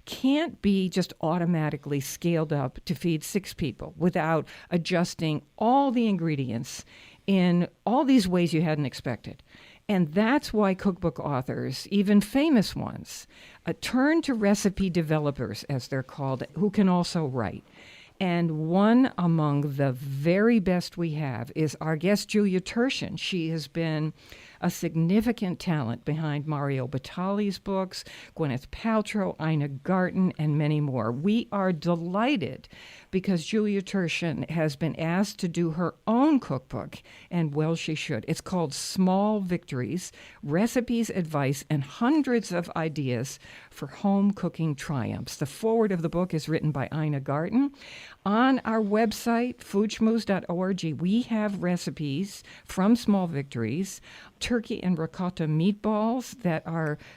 can't be just automatically scaled up to feed 6 people without adjusting all the ingredients in all these ways you hadn't expected? And that's why cookbook authors, even famous ones, turn to recipe developers, as they're called, who can also write. And one among the very best we have is our guest, Julia Turshen. She has been a significant talent behind Mario Batali's books, Gwyneth Paltrow, Ina Garten, and many more. We are delighted because Julia Turshen has been asked to do her own cookbook, and well, she should. It's called Small Victories, Recipes, Advice, and Hundreds of Ideas for Home Cooking Triumphs. The foreword of the book is written by Ina Garten. On our website, foodschmooze.org, we have recipes from Small Victories, turkey and ricotta meatballs that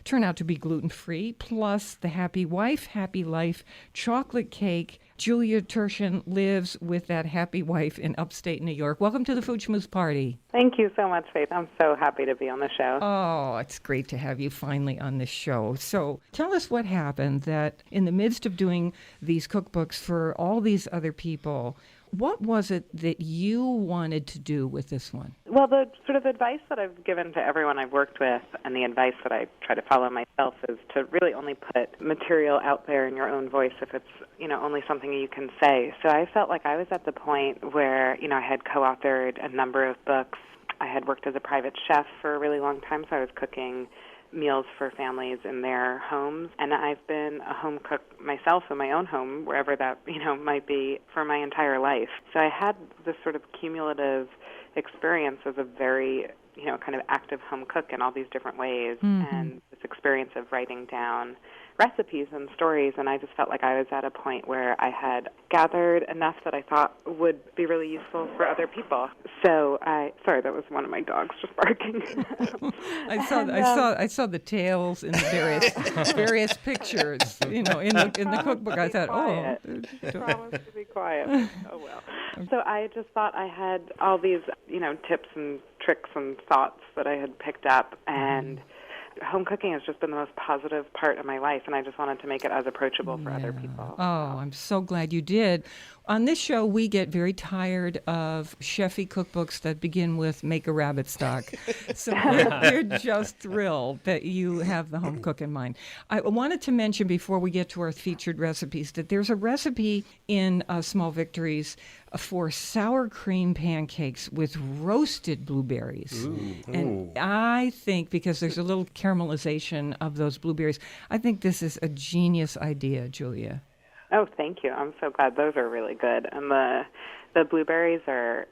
turn out to be gluten-free, plus the Happy Wife, Happy Life chocolate cake. Julia Turshen lives with that happy wife in upstate New York. Welcome to the Food Schmooze Party. Thank you so much, Faith. I'm so happy to be on the show. Oh, it's great to have you finally on this show. So tell us what happened that in the midst of doing these cookbooks for all these other people, what was it that you wanted to do with this one? Well, the sort of advice that I've given to everyone I've worked with, and the advice that I try to follow myself, is to really only put material out there in your own voice if it's, only something you can say. So I felt like I was at the point where, I had co-authored a number of books. I had worked as a private chef for a really long time, so I was cooking meals for families in their homes. And I've been a home cook myself in my own home, wherever that, might be, for my entire life. So I had this sort of cumulative experience as a very, kind of active home cook in all these different ways, and this experience of writing down recipes and stories, and I just felt like I was at a point where I had gathered enough that I thought would be really useful for other people. So sorry, that was one of my dogs just barking. I saw the tails in the various pictures, in the cookbook. I thought, promise to be quiet. Oh well. So I just thought I had all these, tips and tricks and thoughts that I had picked up, and home cooking has just been the most positive part of my life, and I just wanted to make it as approachable for other people. Oh, I'm so glad you did. On this show, we get very tired of chefy cookbooks that begin with make a rabbit stock. So we're just thrilled that you have the home cook in mind. I wanted to mention before we get to our featured recipes that there's a recipe in Small Victories for sour cream pancakes with roasted blueberries. And I think, because there's a little caramelization of those blueberries, I think this is a genius idea, Julia. Oh, thank you. I'm so glad. Those are really good. And the blueberries are,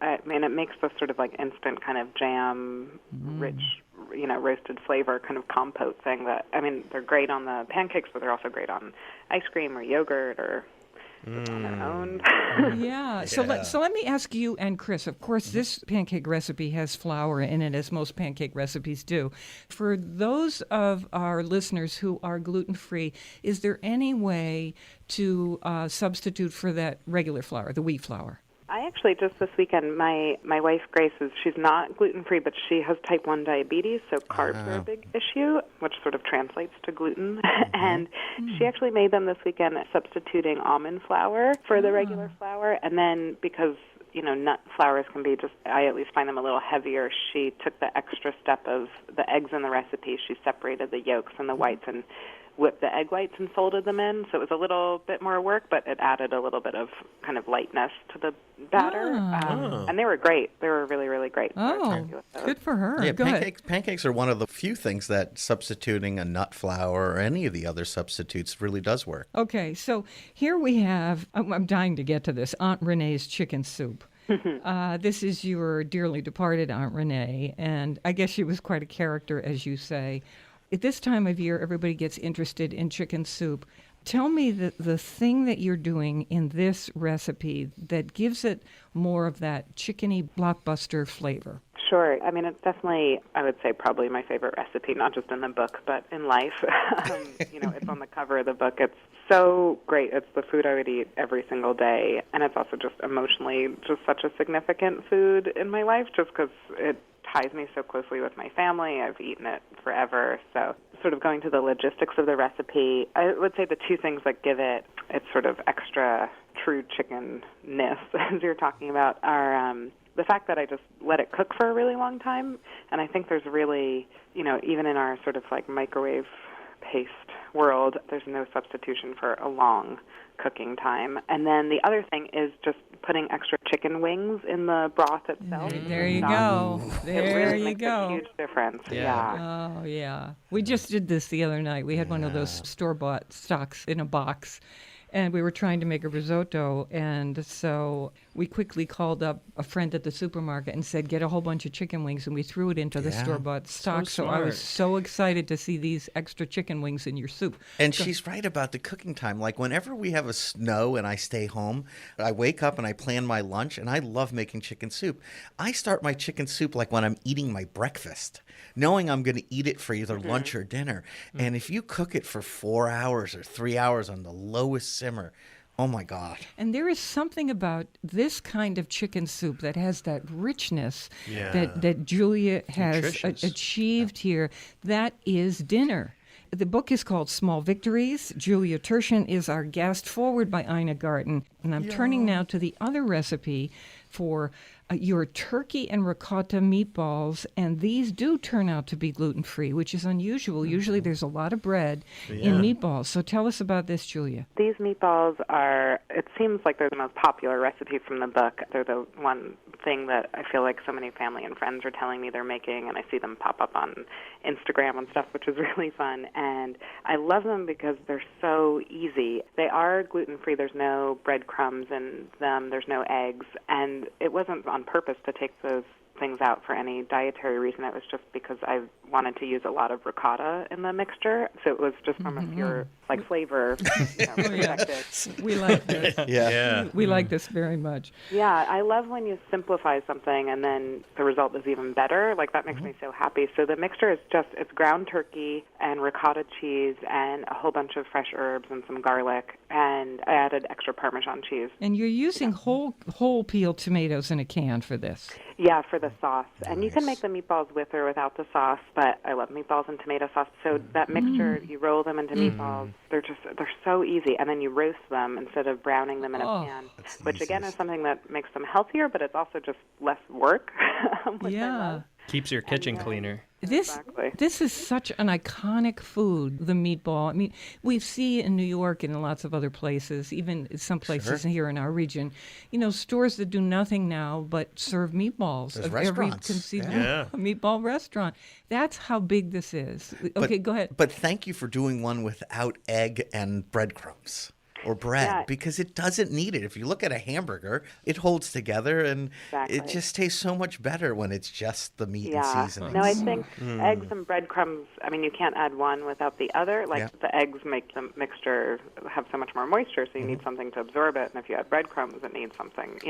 it makes this sort of like instant kind of jam, rich, roasted flavor kind of compote thing that, they're great on the pancakes, but they're also great on ice cream or yogurt or on their own. Yeah. So let me ask you and Chris. Of course, this pancake recipe has flour in it, as most pancake recipes do. For those of our listeners who are gluten-free, is there any way to substitute for that regular flour, the wheat flour? I actually, just this weekend, my wife, Grace, she's not gluten-free, but she has type 1 diabetes, so carbs are a big issue, which sort of translates to gluten. And she actually made them this weekend, substituting almond flour for the regular flour. And then, because, nut flours can be just, I at least find them a little heavier. She took the extra step of the eggs in the recipe. She separated the yolks and the whites and whipped the egg whites and folded them in. So it was a little bit more work, but it added a little bit of kind of lightness to the batter. And they were great. They were really, really great. So I was Oh, happy with those. good for her. Yeah, Good. pancakes are one of the few things that substituting a nut flour or any of the other substitutes really does work. Okay, so here we have, I'm dying to get to this, Aunt Renee's chicken soup. This is your dearly departed Aunt Renee, and I guess she was quite a character, as you say. At this time of year, everybody gets interested in chicken soup. Tell me the thing that you're doing in this recipe that gives it more of that chickeny blockbuster flavor. Sure. I mean, it's definitely, I would say, probably my favorite recipe, not just in the book, but in life. It's on the cover of the book. It's so great. It's the food I would eat every single day. And it's also just emotionally just such a significant food in my life just because it ties me so closely with my family. I've eaten it forever. So sort of going to the logistics of the recipe, I would say the two things that give it its sort of extra true chicken-ness, as you're talking about, are the fact that I just let it cook for a really long time. And I think there's really, even in our sort of like microwave-paced world, there's no substitution for a long cooking time. And then the other thing is just putting extra chicken wings in the broth itself. There you Not- go. It There really you makes go. a huge difference. Yeah. Oh, yeah. We just did this the other night. We had one of those store-bought stocks in a box, and we were trying to make a risotto, and so we quickly called up a friend at the supermarket and said, get a whole bunch of chicken wings, and we threw it into the store-bought stock. So I was so excited to see these extra chicken wings in your soup. And she's right about the cooking time. Like whenever we have a snow and I stay home, I wake up and I plan my lunch, and I love making chicken soup. I start my chicken soup like when I'm eating my breakfast, knowing I'm going to eat it for either lunch or dinner. And if you cook it for 4 hours or 3 hours on the lowest simmer, oh my God. And there is something about this kind of chicken soup that has that richness that Julia has Nutritious. achieved here. That is dinner. The book is called Small Victories. Julia Turshen is our guest, forward by Ina Garten. And I'm turning now to the other recipe for your turkey and ricotta meatballs, and these do turn out to be gluten-free, which is unusual. Usually there's a lot of bread in meatballs. So tell us about this, Julia. These meatballs are, it seems like they're the most popular recipe from the book. They're the one thing that I feel like so many family and friends are telling me they're making, and I see them pop up on Instagram and stuff, which is really fun. And I love them because they're so easy. They are gluten-free. There's no breadcrumbs in them. There's no eggs. And it wasn't on purpose to take those things out for any dietary reason. It was just because I wanted to use a lot of ricotta in the mixture. So it was just from a pure, flavor perspective. We like this. Yeah. We like this very much. Yeah, I love when you simplify something and then the result is even better. Like, that makes me so happy. So the mixture is it's ground turkey and ricotta cheese and a whole bunch of fresh herbs and some garlic. And I added extra Parmesan cheese. And you're using whole peeled tomatoes in a can for this. Yeah, for the sauce. And you can make the meatballs with or without the sauce, but I love meatballs and tomato sauce. So that mixture, you roll them into meatballs. They're so easy. And then you roast them instead of browning them in a pan, which again is something that makes them healthier, but it's also just less work. which I love. Keeps your kitchen cleaner. This is such an iconic food, the meatball. I mean, we see in New York and in lots of other places, even some places here in our region, stores that do nothing now but serve meatballs. There's of restaurants. every conceivable meatball restaurant. That's how big this is. Okay, go ahead. But thank you for doing one without egg and breadcrumbs. Or bread, because it doesn't need it. If you look at a hamburger, it holds together, and it just tastes so much better when it's just the meat and seasonings. No, I think eggs and breadcrumbs, I mean, you can't add one without the other. Like, the eggs make the mixture have so much more moisture, so you need something to absorb it. And if you add breadcrumbs, it needs something,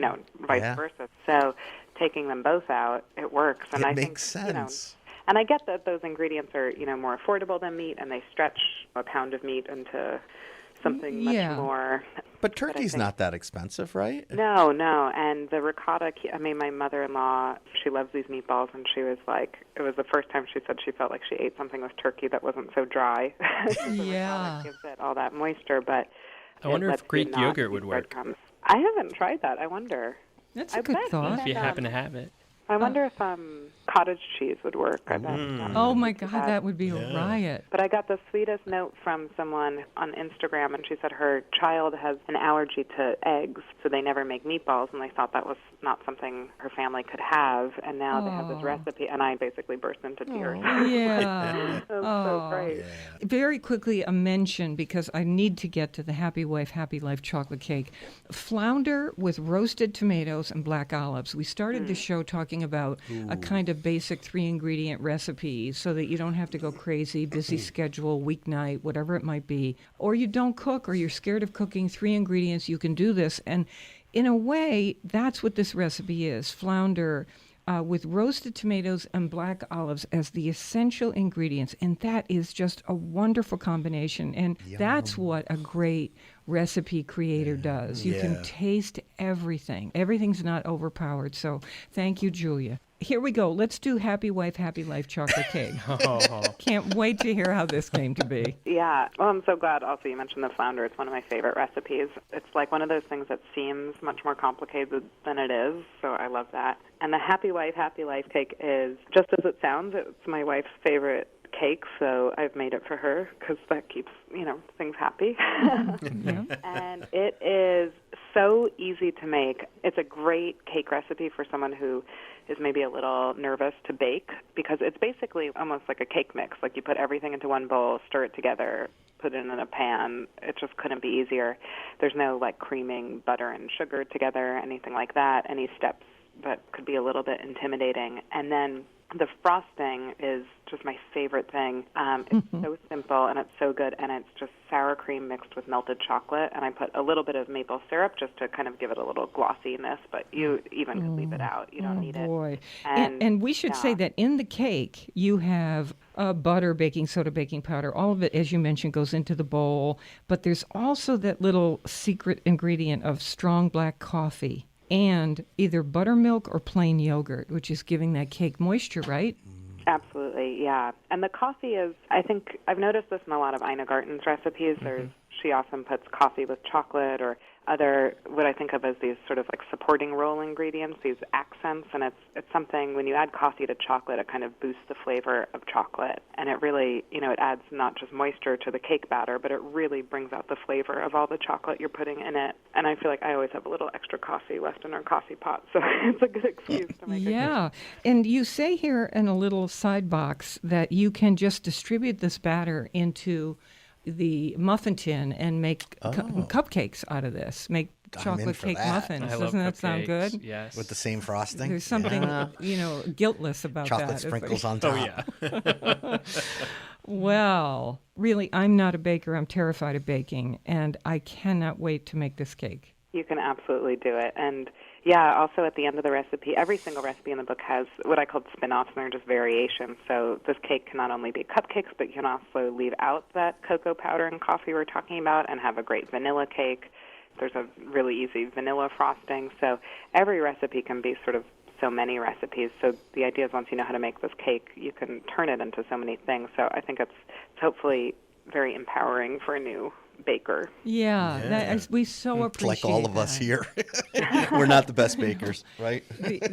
vice versa. So taking them both out, it works. And it I makes think, sense. And I get that those ingredients are, more affordable than meat, and they stretch a pound of meat into something much more. But turkey's not that expensive, right? No. And the ricotta, I mean, my mother-in-law, she loves these meatballs, and she was like, it was the first time she said she felt like she ate something with turkey that wasn't so dry. The ricotta gives it all that moisture, but I wonder if Greek yogurt would work. I haven't tried that. I wonder. That's I a good bet thought. If you happen to have it. I wonder if cottage cheese would work. I bet. Oh my God, that would be a Yeah. riot. But I got the sweetest note from someone on Instagram, and she said her child has an allergy to eggs, so they never make meatballs, and they thought that was not something her family could have, and now they have this recipe, and I basically burst into tears. Yeah. That's so great. Very quickly, a mention, because I need to get to the Happy Wife, Happy Life chocolate cake. Flounder with roasted tomatoes and black olives. We started the show talking about a kind of basic 3-ingredient recipe so that you don't have to go crazy, busy schedule, weeknight, whatever it might be. Or you don't cook, or you're scared of cooking. 3 ingredients, you can do this. And in a way, that's what this recipe is. Flounder with roasted tomatoes and black olives as the essential ingredients. And that is just a wonderful combination. And that's what a great recipe creator does. You can taste everything. Everything's not overpowered. So thank you, Julia. Here we go. Let's do Happy Wife, Happy Life chocolate cake. Can't wait to hear how this came to be. Yeah. Well, I'm so glad also you mentioned the flounder. It's one of my favorite recipes. It's like one of those things that seems much more complicated than it is, so I love that. And the Happy Wife, Happy Life cake is just as it sounds. It's my wife's favorite cake, so I've made it for her because that keeps, things happy. And it is so easy to make. It's a great cake recipe for someone who is maybe a little nervous to bake because it's basically almost like a cake mix. Like you put everything into one bowl, stir it together, put it in a pan. It just couldn't be easier. There's no like creaming butter and sugar together, anything like that, any steps that could be a little bit intimidating. And then the frosting is just my favorite thing. It's so simple and it's so good, and it's just sour cream mixed with melted chocolate, and I put a little bit of maple syrup just to kind of give it a little glossiness, but you even could leave it out. You don't need it. And we should say that in the cake, you have butter, baking soda, baking powder. All of it, as you mentioned, goes into the bowl, but there's also that little secret ingredient of strong black coffee and either buttermilk or plain yogurt, which is giving that cake moisture, right? Absolutely, yeah. And the coffee is, I think, I've noticed this in a lot of Ina Garten's recipes. She often puts coffee with chocolate or other, what I think of as these sort of like supporting role ingredients, these accents, and it's something, when you add coffee to chocolate, it kind of boosts the flavor of chocolate, and it really, it adds not just moisture to the cake batter, but it really brings out the flavor of all the chocolate you're putting in it, and I feel like I always have a little extra coffee left in our coffee pot, so it's a good excuse to make Yeah, and you say here in a little side box that you can just distribute this batter into the muffin tin and make cupcakes out of this. Make chocolate for cake that. muffins. I love Doesn't that sound cupcakes, good? Yes. With the same frosting. There's something, guiltless about Chocolate that. sprinkles on top. Oh, yeah. Well, really, I'm not a baker. I'm terrified of baking, and I cannot wait to make this cake. You can absolutely do it. And yeah, also at the end of the recipe, every single recipe in the book has what I call spin-offs, and they're just variations. So this cake can not only be cupcakes, but you can also leave out that cocoa powder and coffee we're talking about and have a great vanilla cake. There's a really easy vanilla frosting. So every recipe can be sort of so many recipes. So the idea is once you know how to make this cake, you can turn it into so many things. So I think it's hopefully very empowering for a new baker. Yeah. We so appreciate Like all of us that. here. We're not the best bakers, right?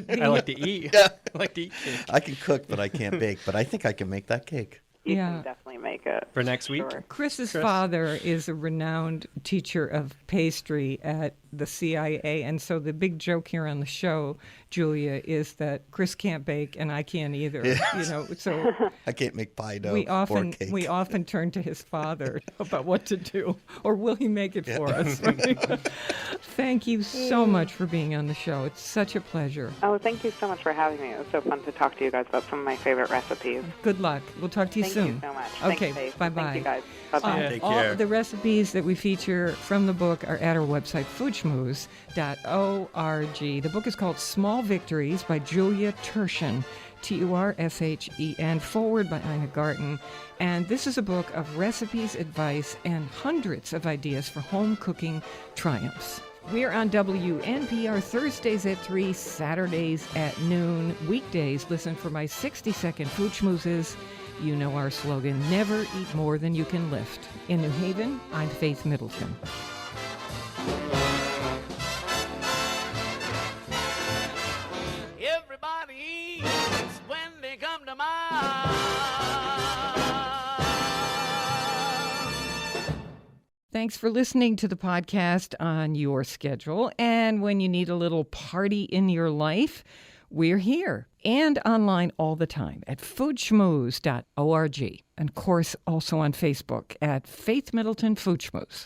I like to eat. Yeah. I like to eat cake. I can cook, but I can't bake. But I think I can make that cake. You Yeah. can definitely make it. For next week? Sure. Chris's father is a renowned teacher of pastry at the CIA, and so the big joke here on the show, Julia, is that Chris can't bake and I can't either. So I can't make pie dough we or cake. often turn to his father about what to do, or will he make it for us? Right? Thank you so much for being on the show. It's such a pleasure. Oh, thank you so much for having me. It was so fun to talk to you guys about some of my favorite recipes. Good luck. We'll talk to you Thank soon. you so much. Okay, Thanks, Faith. bye-bye. Thank you guys. Bye-bye. Take All care. the recipes that we feature from the book are at our website, foodschmooze.org. The book is called Small Victories by Julia Turshen, Turshen, forward by Ina Garten. And this is a book of recipes, advice, and hundreds of ideas for home cooking triumphs. We're on WNPR Thursdays at 3, Saturdays at noon. Weekdays, listen for my 60-second food schmoozes. You know our slogan, never eat more than you can lift. In New Haven, I'm Faith Middleton. Thanks for listening to the podcast on your schedule. And when you need a little party in your life, we're here and online all the time at foodschmooze.org. And of course, also on Facebook at Faith Middleton Food Schmooze.